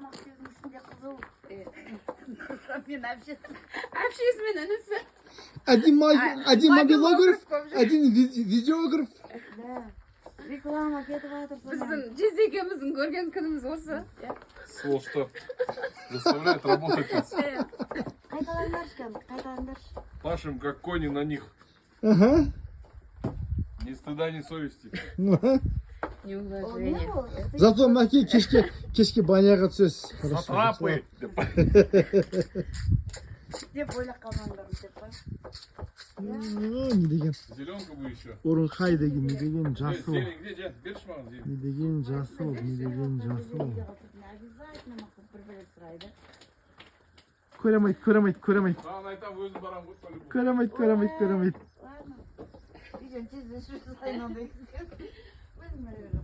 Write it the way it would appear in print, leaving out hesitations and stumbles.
тамақ берудің ішінде қызыл мен әпшесімен інісі. Один моделограф, один видеограф. реклама кетіп жатыр. Біздің Жез екеуміздің көрген күніміз осы. Сволочьтар. Заставляет работать нас. Қайталаңдаршы кәдімгі, қайталаңдаршы. Пашем как кони на них. Ага. Ни стыда, ни совести. Неуважение. Зато Маки кешке баняға түсесіз. Сатрапы. деп ойлап қалмаңдар деп қой. Не деген Зеленка бы еще. орынхай деген, не деген жасыл. Зелень где, дед? Берешь маған зелень? Не деген жасыл, не деген жасыл. Обязательно мақұл бір-бірі сұрайды. Көремейді. Саған айтам, өзім барам ғой по-любому. Көремейді. Ладно. Үйден тез жүріп сайын ондай. Өзім